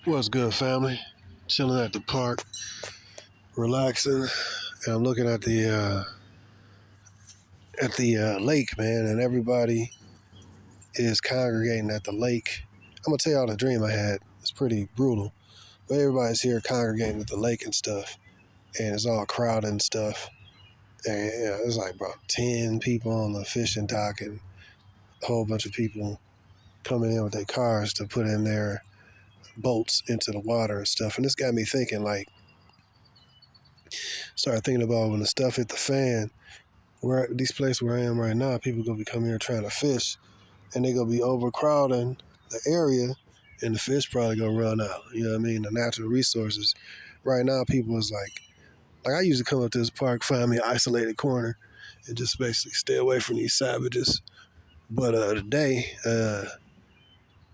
What's good, family? Chilling at the park, relaxing, and I'm looking at the lake, man, and everybody is congregating at the lake. I'm gonna tell y'all the dream I had. It's pretty brutal, but everybody's here congregating at the lake and stuff, and it's all crowded and stuff. And yeah, there's like about 10 people on the fishing dock, and a whole bunch of people coming in with their cars to put in their boats into the water and stuff. And this got me thinking, like, started thinking about when the stuff hit the fan. Where these places where I am right now, people gonna be coming here trying to fish, and they gonna be overcrowding the area, and the fish probably gonna run out. You know what I mean? The natural resources. Right now, people is like I usually come up to this park, find me an isolated corner, and just basically stay away from these savages. But today,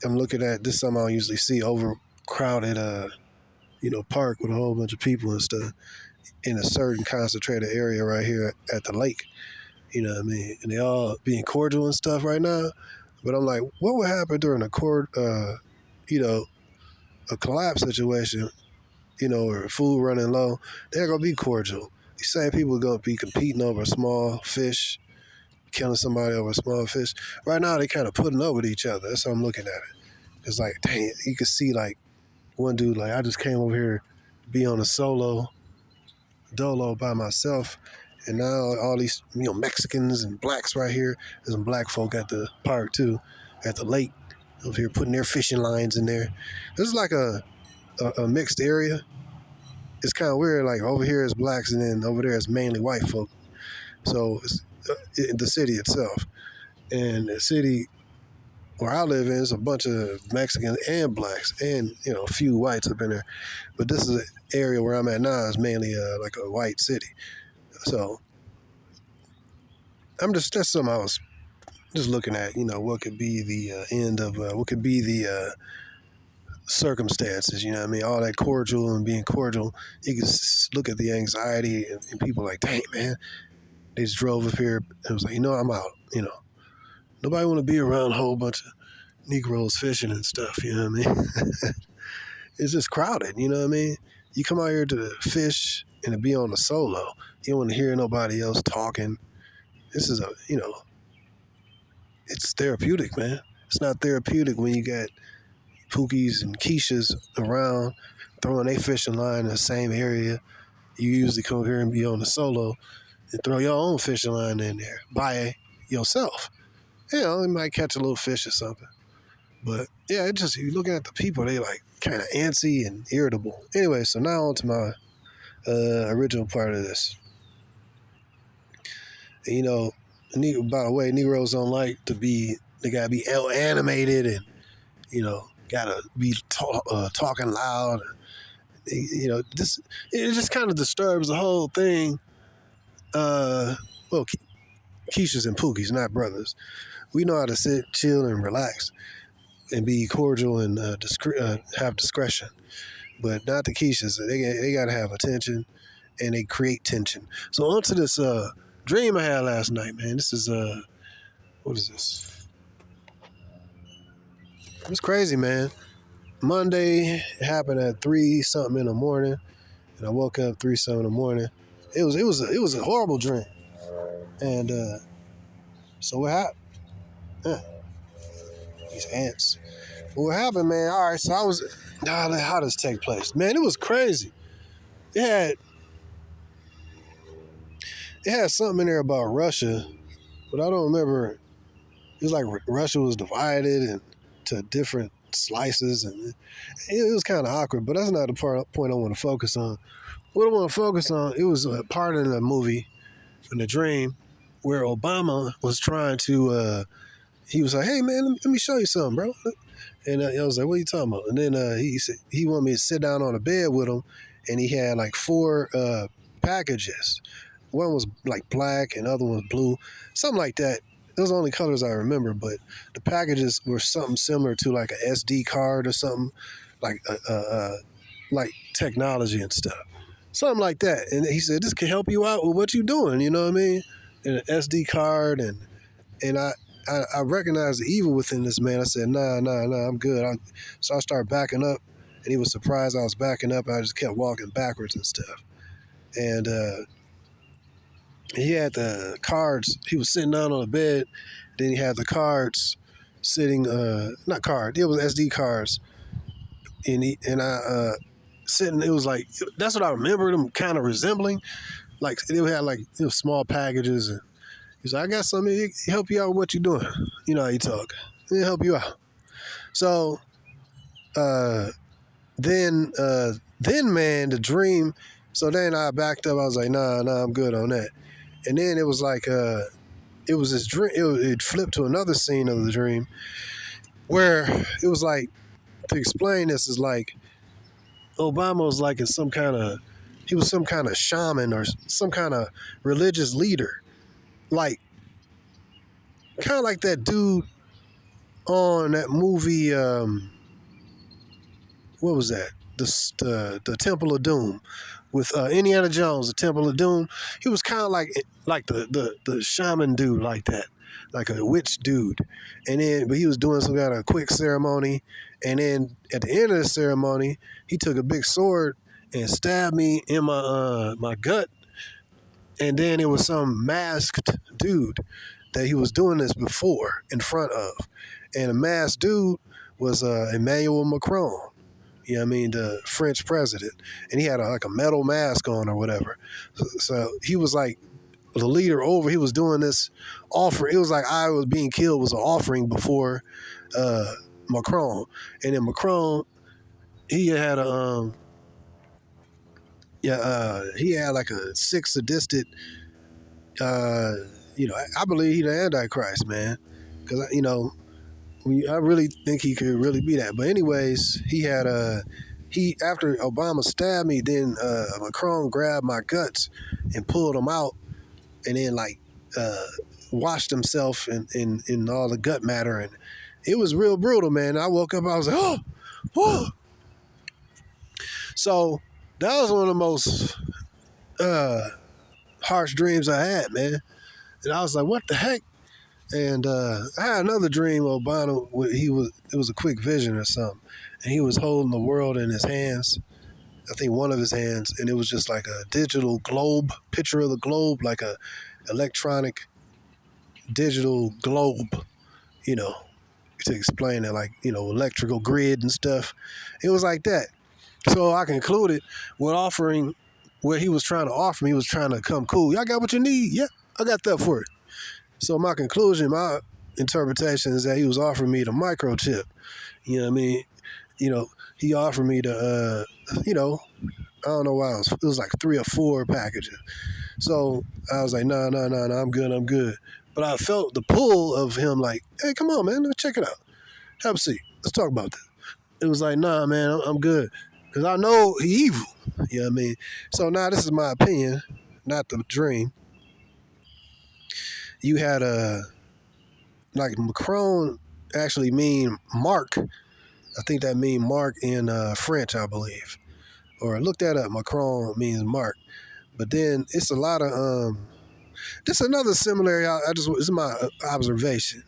I'm looking at this. Something I don't usually see: overcrowded, park with a whole bunch of people and stuff in a certain concentrated area right here at the lake. You know what I mean? And they all being cordial and stuff right now. But I'm like, what would happen during a collapse situation, or food running low? They're going to be cordial. These same people are going to be competing over small fish, killing somebody over small fish. Right now, they kind of putting up with each other. That's how I'm looking at it. It's like, dang, you can see like one dude, like, I just came over here to be on a dolo by myself. And now all these, Mexicans and blacks right here. There's some black folk at the park too, at the lake, over here putting their fishing lines in there. This is like a mixed area. It's kind of weird. Like over here is blacks, and then over there is mainly white folk. So it's the city itself, and the city where I live in is a bunch of Mexicans and blacks, and a few whites up in there. But this is an area where I'm at now is mainly like a white city. So that's something I was just looking at, what could be the end of, what could be the circumstances, you know what I mean? All that cordial and being cordial, you can look at the anxiety and people like, dang, man, they just drove up here and was like, I'm out, Nobody want to be around a whole bunch of Negroes fishing and stuff, you know what I mean? It's just crowded, you know what I mean? You come out here to fish and to be on the solo. You don't want to hear nobody else talking. This is it's therapeutic, man. It's not therapeutic when you got Pookies and Keishas around throwing their fishing line in the same area. You usually come here and be on the solo and throw your own fishing line in there by yourself. You might catch a little fish or something. But yeah, it just, you looking at the people, they like kind of antsy and irritable. Anyway, so now on to my original part of this. And, by the way, Negroes don't like to be, they gotta be animated and, gotta be talking loud. It just kind of disturbs the whole thing. Keishas and Pookies, not brothers. We know how to sit, chill, and relax and be cordial and have discretion. But not the Keishas. They gotta have attention and they create tension. So on to this dream I had last night, man. This is what is this? It was crazy, man. Monday, it happened at 3-something in the morning, and I woke up 3-something in the morning. It was a horrible dream. And so what happened? These ants. But what happened, man? All right, so how does this take place? Man, it was crazy. It had something in there about Russia, but I don't remember. It was like Russia was divided into different slices, and it was kind of awkward, but that's not the point I want to focus on. What I want to focus on, it was a part in the movie, in the dream, where Obama was trying to, he was like, hey man, let me show you something, bro. And I was like, what are you talking about? And then he said he wanted me to sit down on a bed with him, and he had like 4 packages. One was like black and the other one was blue, something like that. Those are the only colors I remember, but the packages were something similar to like an SD card or something, like like technology and stuff. Something like that. And he said, this can help you out with what you're doing, you know what I mean? And an SD card, and I recognized the evil within this man. I said, nah, I'm good. So I started backing up and he was surprised I was backing up. And I just kept walking backwards and stuff. And he had the cards. He was sitting down on the bed. Then he had the cards sitting. Not card. It was SD cards. And I sitting. It was like that's what I remember them kind of resembling. Like they had like small packages, and he's like, I got something to help you out with what you're doing. You know how you talk. It'll help you out. So then man, the dream. So then I backed up. I was like, nah, I'm good on that. And then it was like, it was this dream. It flipped to another scene of the dream where it was like, to explain this is like Obama was like in some kind of, he was some kind of shaman or some kind of religious leader, like kind of like that dude on that movie. What was that? The Temple of Doom with Indiana Jones, the Temple of Doom. He was kind of like the shaman dude, like that, like a witch dude. And then, but he was doing some kind of quick ceremony. And then at the end of the ceremony, he took a big sword and stabbed me in my gut. And then it was some masked dude that he was doing this before in front of. And the masked dude was Emmanuel Macron. You know what I mean? The French president. And he had like a metal mask on or whatever. So he was like the leader over. He was doing this offer. It was like I was being killed was an offering before Macron. And then Macron, he had he had like a sick, sadistic, I believe he's the Antichrist, man. Because, I really think he could really be that. But anyways, he had after Obama stabbed me, then Macron grabbed my guts and pulled them out, and then washed himself in all the gut matter, and it was real brutal, man. I woke up, I was like, oh, whoa. So that was one of the most harsh dreams I had, man. And I was like, what the heck? And I had another dream, Obama. It was a quick vision or something, and he was holding the world in his hands. I think one of his hands, and it was just like a digital globe, picture of the globe, like a electronic digital globe, to explain it, like electrical grid and stuff. It was like that. So I concluded with offering what he was trying to offer me. He was trying to come cool. Y'all got what you need? Yep, I got that for it. So my conclusion, my interpretation is that he was offering me the microchip. You know what I mean? He offered me the, I don't know why, it was like 3 or 4 packages. So I was like, no, I'm good. But I felt the pull of him like, hey, come on, man, let's check it out. Have a seat. Let's talk about that. It was like, nah, man, I'm good. Because I know he evil. You know what I mean? So now this is my opinion, not the dream. You had like Macron actually mean Mark. I think that mean Mark in French, I believe. Or look that up. Macron means Mark. But then it's a lot of this is another similarity. This is my observation.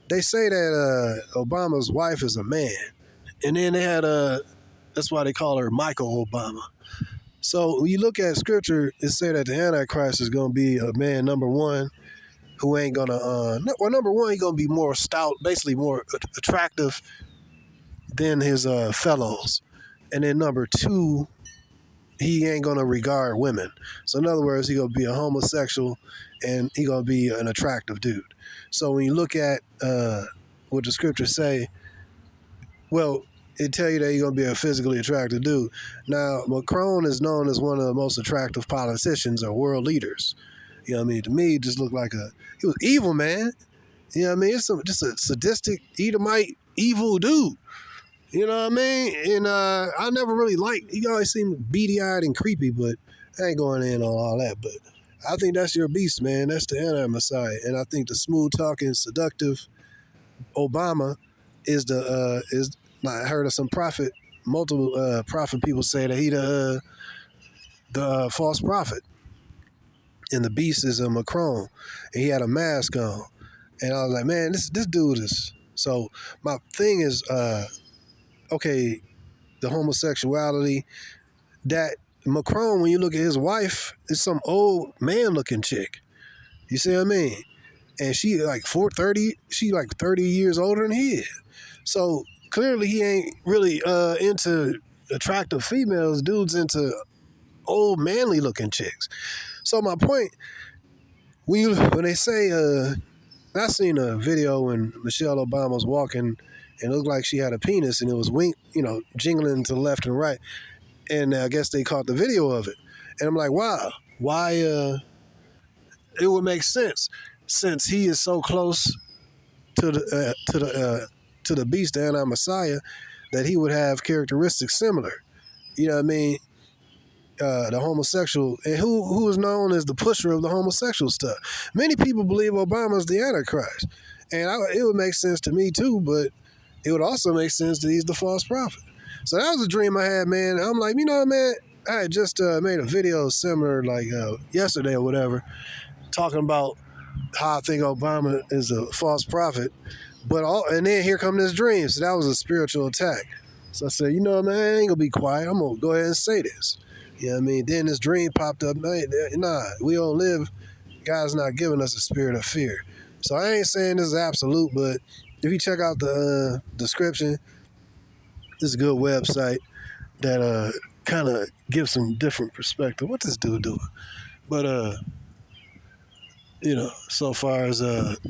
They say that Obama's wife is a man, and then they had that's why they call her Michael Obama. So when you look at scripture, it say that the Antichrist is going to be a man, number one, who ain't gonna number one, he's gonna be more stout, basically more attractive than his fellows, and then number two, he ain't gonna regard women. So in other words, he gonna be a homosexual, and he gonna be an attractive dude. So when you look at what the scriptures say, well, it tell you that he's gonna be a physically attractive dude. Now, Macron is known as one of the most attractive politicians or world leaders. You know what I mean? To me, it just looked like he was evil, man. You know what I mean? It's just a sadistic, Edomite, evil dude. You know what I mean? And I never really liked, he always seemed beady-eyed and creepy, but I ain't going in on all that. But I think that's your beast, man. That's the anti-Messiah. And I think the smooth-talking, seductive Obama is I heard of some multiple prophet people say that he the false prophet. And the beast is a Macron, and he had a mask on, and I was like, man, this dude is. So my thing is, okay, the homosexuality, that Macron, when you look at his wife, is some old man looking chick. You see what I mean? And she like 430, she like 30 years older than he is. So clearly he ain't really into attractive females. Dude's into old manly looking chicks. So my point, when they say I seen a video when Michelle Obama was walking and it looked like she had a penis and it was jingling to the left and right. And I guess they caught the video of it. And I'm like, wow, why it would make sense since he is so close to the beast, the anti-Messiah, that he would have characteristics similar. You know what I mean? The homosexual, and who is known as the pusher of the homosexual stuff. Many people believe Obama is the Antichrist, and it would make sense to me too. But it would also make sense that he's the false prophet. So that was a dream I had, man. I'm like, man, I had just made a video similar, like yesterday or whatever, talking about how I think Obama is a false prophet. And then here come this dream. So that was a spiritual attack. So I said, man, I ain't gonna be quiet. I'm gonna go ahead and say this. You know what I mean? Then this dream popped up. Nah, we don't live. God's not giving us a spirit of fear. So I ain't saying this is absolute, but if you check out the description, this is a good website that kind of gives some different perspective. What this dude doing? But so far as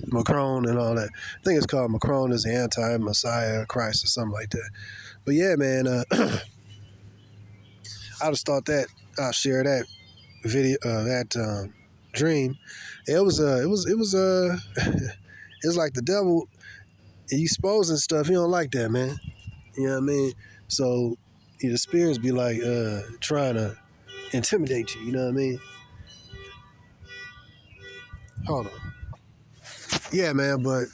Macron and all that, I think it's called Macron is the anti-Messiah Christ or something like that. But yeah, man, I just thought that I'll share that video, that dream. It was it's like the devil. He exposing stuff. He don't like that, man. You know what I mean? So the spirits be like trying to intimidate you. You know what I mean? Hold on. Yeah, man. But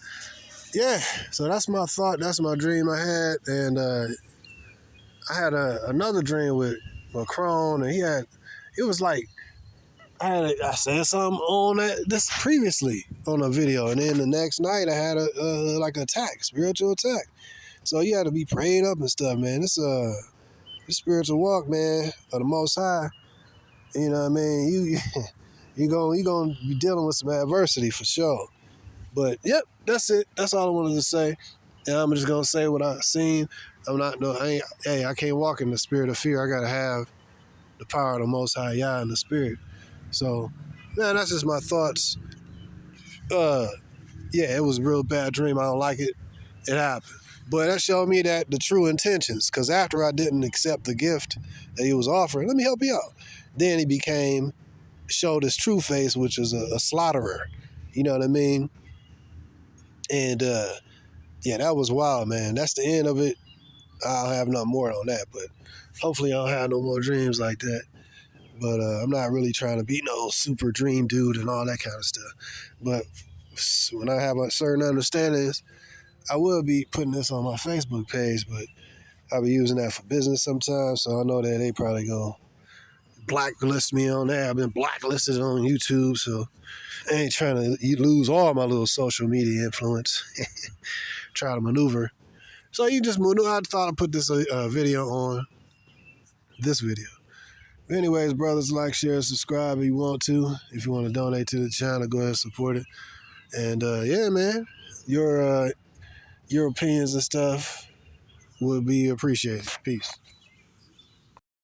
yeah, so that's my thought. That's my dream I had, and I had another dream with Macron, and it was like I said something on this previously on a video, and then the next night I had a like attack, spiritual attack. So you had to be prayed up and stuff, man. This spiritual walk, man, of the Most High. You know what I mean? You gonna be dealing with some adversity for sure. But yep, that's it. That's all I wanted to say. And I'm just gonna say what I seen. I can't walk in the spirit of fear. I gotta have the power of the Most High Yah in the spirit. So, man, that's just my thoughts. Yeah, it was a real bad dream. I don't like it. It happened. But that showed me that the true intentions, because after I didn't accept the gift that he was offering, let me help you out. Then he showed his true face, which is a slaughterer. You know what I mean? And yeah, that was wild, man. That's the end of it. I'll have no more on that, but hopefully I don't have no more dreams like that. But I'm not really trying to be no super dream dude and all that kind of stuff. But when I have a certain understandings, I will be putting this on my Facebook page, but I'll be using that for business sometimes. So I know that they probably go blacklist me on that. I've been blacklisted on YouTube, so I ain't trying to lose all my little social media influence. Try to maneuver. So you just maneuver. I thought I'd put this video on this video. Anyways, brothers, like, share, subscribe if you want to. If you want to donate to the channel, go ahead and support it. And yeah, man, your opinions and stuff will be appreciated. Peace.